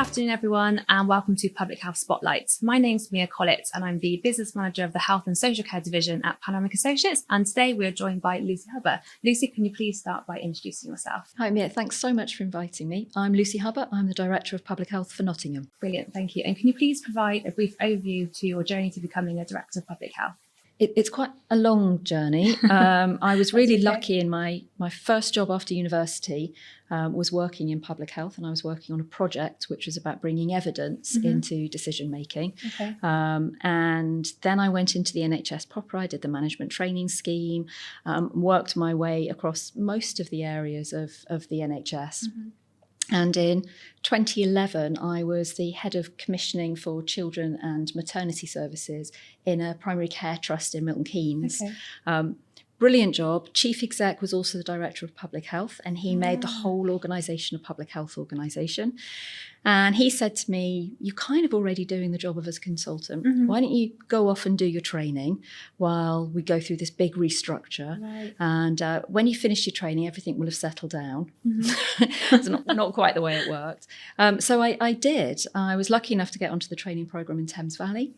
afternoon, everyone, and welcome to Public Health Spotlight. My name's Mia Collett, and I'm the Business Manager of the Health and Social Care Division at Panoramic Associates. And today we are joined by Lucy Hubbard. Lucy, can you please start by introducing yourself? Hi, Mia. Thanks so much for inviting me. I'm Lucy Hubbard. I'm the Director of Public Health for Nottingham. Brilliant, thank you. And can you please provide a brief overview to your journey to becoming a Director of Public Health? It's quite a long journey. I was really lucky in my first job after university was working in public health, and I was working on a project which was about bringing evidence into decision making. Okay. And then I went into the NHS proper. I did the management training scheme, worked my way across most of the areas of the NHS. And in 2011, I was the head of commissioning for children and maternity services in a primary care trust in Milton Keynes. Okay. Brilliant job. Chief exec was also the director of public health, and he made the whole organisation a public health organisation. And he said to me, "You're kind of already doing the job of a consultant. Why don't you go off and do your training while we go through this big restructure? Right. And when you finish your training, everything will have settled down." It's not quite the way it worked. So I did. I was lucky enough to get onto the training programme in Thames Valley.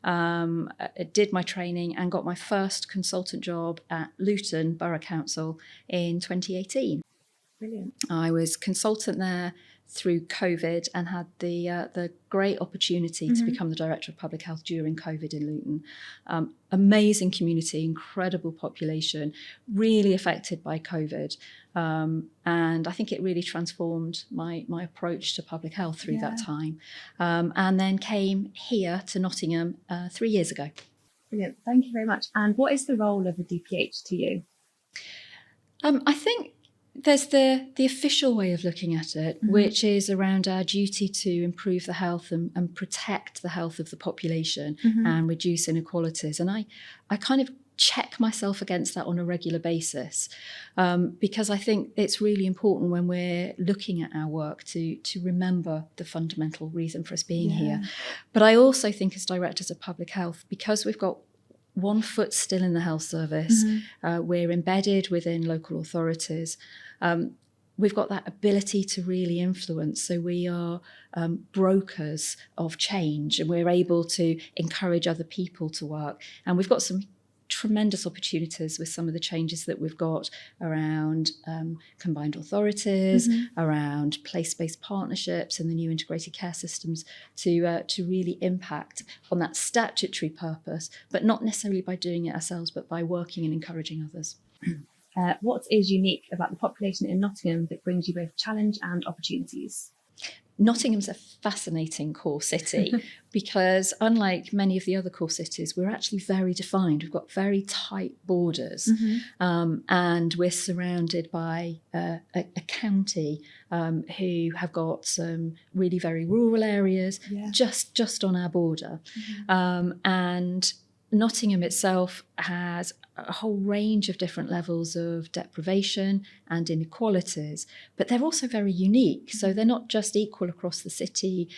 I did my training and got my first consultant job at Luton Borough Council in 2018. Brilliant. I was consultant there through COVID and had the great opportunity to become the Director of Public Health during COVID in Luton. Amazing community, incredible population, really affected by COVID. And I think it really transformed my approach to public health through that time. And then came here to Nottingham 3 years ago. Brilliant. Thank you very much. And what is the role of a DPH to you? I think there's the official way of looking at it, which is around our duty to improve the health and protect the health of the population and reduce inequalities. And I kind of check myself against that on a regular basis because I think it's really important when we're looking at our work to remember the fundamental reason for us being here. But I also think as directors of public health, because we've got one foot still in the health service, we're embedded within local authorities. We've got that ability to really influence. So we are brokers of change, and we're able to encourage other people to work. And we've got some tremendous opportunities with some of the changes that we've got around combined authorities, around place-based partnerships and the new integrated care systems to really impact on that statutory purpose, but not necessarily by doing it ourselves, but by working and encouraging others. What is unique about the population in Nottingham that brings you both challenge and opportunities? Nottingham's a fascinating core city because unlike many of the other core cities, we're actually very defined. We've got very tight borders and we're surrounded by a county who have got some really very rural areas just on our border. And Nottingham itself has a whole range of different levels of deprivation and inequalities, but they're also very unique. So they're not just equal across the city,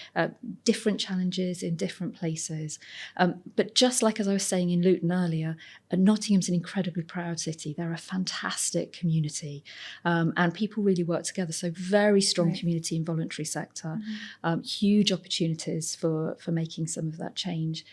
different challenges in different places. But just like as I was saying in Luton earlier, Nottingham's an incredibly proud city. They're a fantastic community and people really work together. So very strong community and voluntary sector, huge opportunities for making some of that change.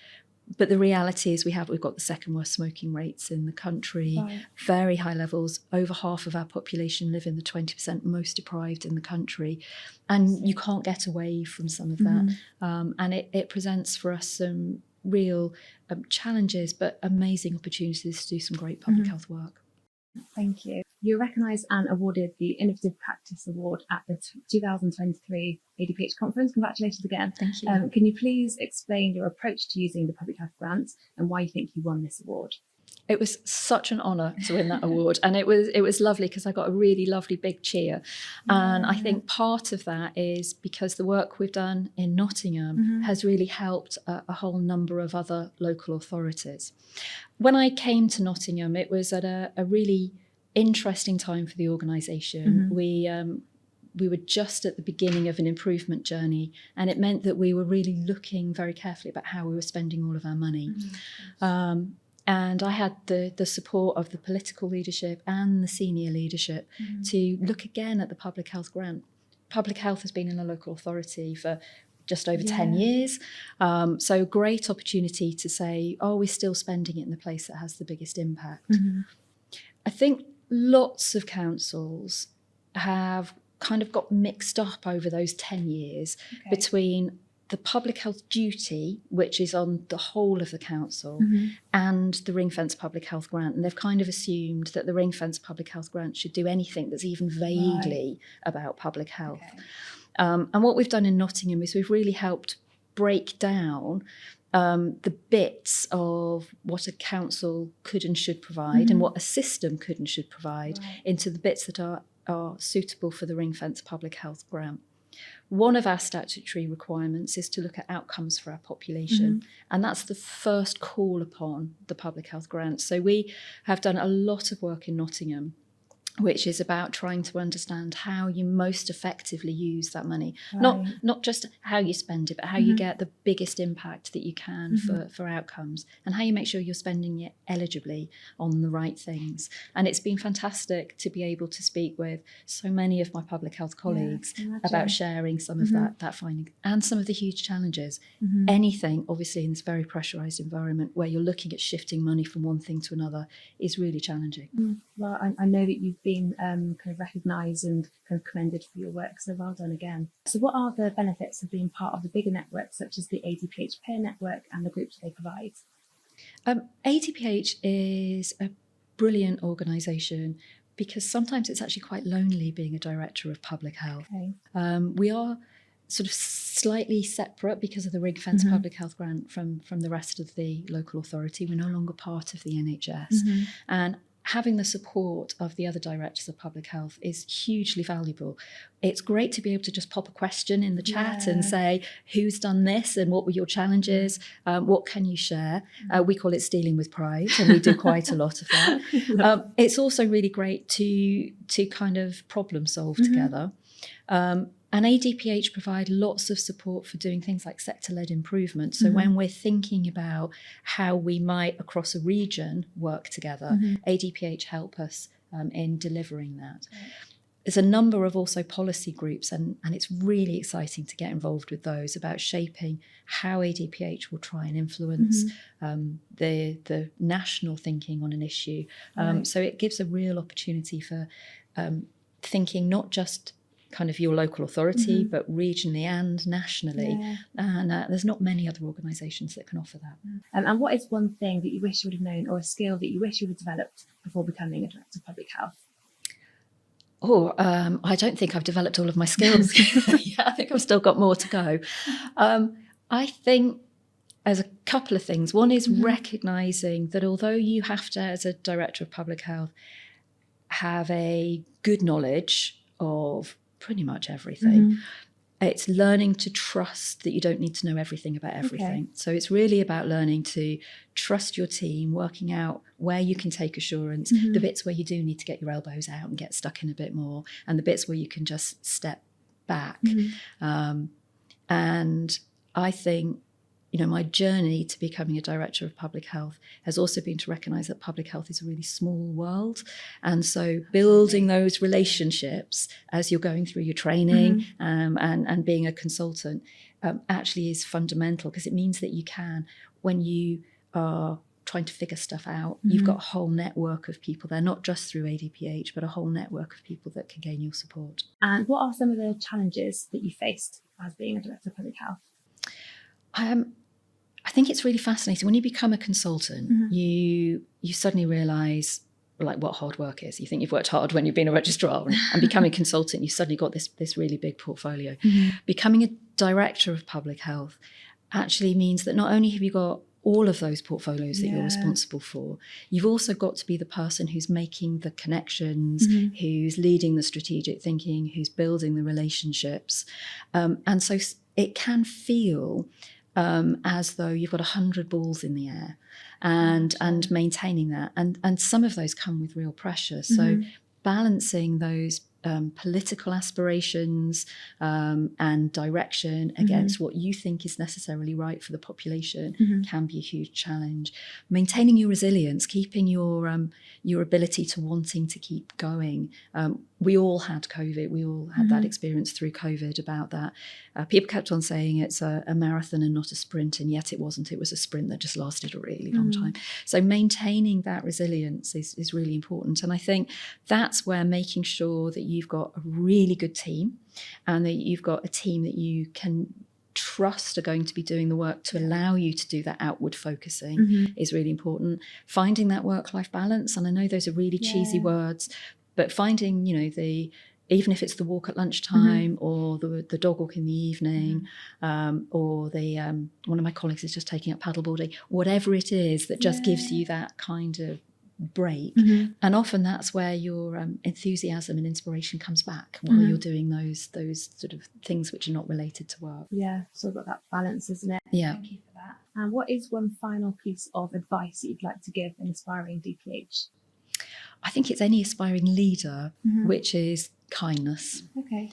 But the reality is we've got the second worst smoking rates in the country, very high levels. Over half of our population live in the 20% most deprived in the country. And you can't get away from some of that. And it presents for us some real challenges, but amazing opportunities to do some great public health work. Thank you. You were recognised and awarded the Innovative Practice Award at the 2023 ADPH conference. Congratulations again. Thank you. Can you please explain your approach to using the public health grants and why you think you won this award? It was such an honour to win that award, and it was lovely because I got a really lovely big cheer. And I think part of that is because the work we've done in Nottingham has really helped a whole number of other local authorities. When I came to Nottingham, it was at a really interesting time for the organisation. We were just at the beginning of an improvement journey, and it meant that we were really looking very carefully about how we were spending all of our money. And I had the support of the political leadership and the senior leadership to look again at the public health grant public health has been in a local authority for just over 10 years. So great opportunity to say, are we still spending it in the place that has the biggest impact? I think lots of councils have kind of got mixed up over those 10 years between the public health duty, which is on the whole of the council, and the ring-fence public health grant. And they've kind of assumed that the ring-fence public health grant should do anything that's even vaguely about public health. And what we've done in Nottingham is we've really helped break down the bits of what a council could and should provide and what a system could and should provide into the bits that are suitable for the ring-fence public health grant. One of our statutory requirements is to look at outcomes for our population, and that's the first call upon the public health grant. So we have done a lot of work in Nottingham, which is about trying to understand how you most effectively use that money. Not just how you spend it, but how you get the biggest impact that you can for outcomes, and how you make sure you're spending it eligibly on the right things. And it's been fantastic to be able to speak with so many of my public health colleagues about sharing some of that finding and some of the huge challenges. Anything, obviously, in this very pressurised environment where you're looking at shifting money from one thing to another is really challenging. Well, I know that you've been kind of recognised and kind of commended for your work, so well done again. So what are the benefits of being part of the bigger networks such as the ADPH peer network and the groups they provide? ADPH is a brilliant organisation because sometimes it's actually quite lonely being a director of public health. We are sort of slightly separate because of the ring-fence public health grant from the rest of the local authority. We're no longer part of the NHS. And having the support of the other directors of public health is hugely valuable. It's great to be able to just pop a question in the chat and say, who's done this and what were your challenges? What can you share? We call it stealing with pride, and we do quite a lot of that. It's also really great to kind of problem solve together. And ADPH provide lots of support for doing things like sector-led improvement. So when we're thinking about how we might, across a region, work together, ADPH help us in delivering that. There's a number of also policy groups, and it's really exciting to get involved with those about shaping how ADPH will try and influence the national thinking on an issue. So it gives a real opportunity for thinking not just kind of your local authority, but regionally and nationally. And there's not many other organisations that can offer that. And what is one thing that you wish you would have known, or a skill that you wish you would have developed before becoming a director of public health? I don't think I've developed all of my skills. I think I've still got more to go. I think there's a couple of things. One is recognising that although you have to, as a director of public health, have a good knowledge of pretty much everything. It's learning to trust that you don't need to know everything about everything. So it's really about learning to trust your team, working out where you can take assurance, the bits where you do need to get your elbows out and get stuck in a bit more, and the bits where you can just step back. And I think, my journey to becoming a director of public health has also been to recognise that public health is a really small world. And so building those relationships as you're going through your training and being a consultant actually is fundamental, because it means that you can, when you are trying to figure stuff out, you've got a whole network of people there, not just through ADPH, but a whole network of people that can gain your support. And what are some of the challenges that you faced as being a director of public health? I think it's really fascinating. When you become a consultant, you suddenly realise what hard work is. You think you've worked hard when you've been a registrar, and becoming a consultant, you suddenly got this really big portfolio. Becoming a director of public health actually means that not only have you got all of those portfolios that you're responsible for, you've also got to be the person who's making the connections, who's leading the strategic thinking, who's building the relationships. And so it can feel as though you've got 100 balls in the air and maintaining that. And some of those come with real pressure. So balancing those political aspirations and direction against what you think is necessarily right for the population can be a huge challenge. Maintaining your resilience, keeping your ability to wanting to keep going. we all had COVID. We all had that experience through COVID about that. People kept on saying it's a marathon and not a sprint, and yet it wasn't. It was a sprint that just lasted a really long time. So maintaining that resilience is really important. And I think that's where making sure that you've got a really good team and that you've got a team that you can trust are going to be doing the work to allow you to do that outward focusing is really important. Finding that work-life balance, and I know those are really cheesy words, but finding, even if it's the walk at lunchtime or the dog walk in the evening, or one of my colleagues is just taking up paddleboarding, whatever it is that just gives you that kind of break. And often that's where your enthusiasm and inspiration comes back while you're doing those sort of things which are not related to work. Yeah, so got that balance, isn't it? Yeah. Thank you for that. And what is one final piece of advice that you'd like to give an aspiring DPH? I think it's any aspiring leader, which is kindness. Okay.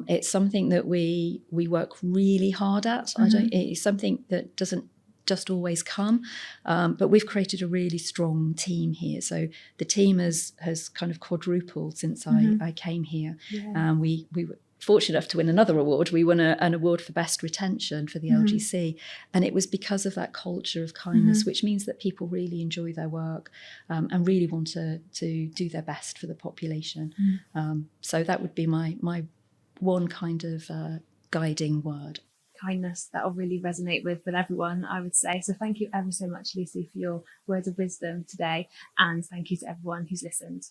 It's something that we work really hard at. It's something that doesn't just always come, but we've created a really strong team here. So the team has kind of quadrupled since I came here. We were fortunate enough to win another award. We won an award for best retention for the LGC, and it was because of that culture of kindness, which means that people really enjoy their work and really want to do their best for the population. So that would be my one kind of guiding word. Kindness, that will really resonate with everyone, I would say. So thank you ever so much, Lucy, for your words of wisdom today, and thank you to everyone who's listened.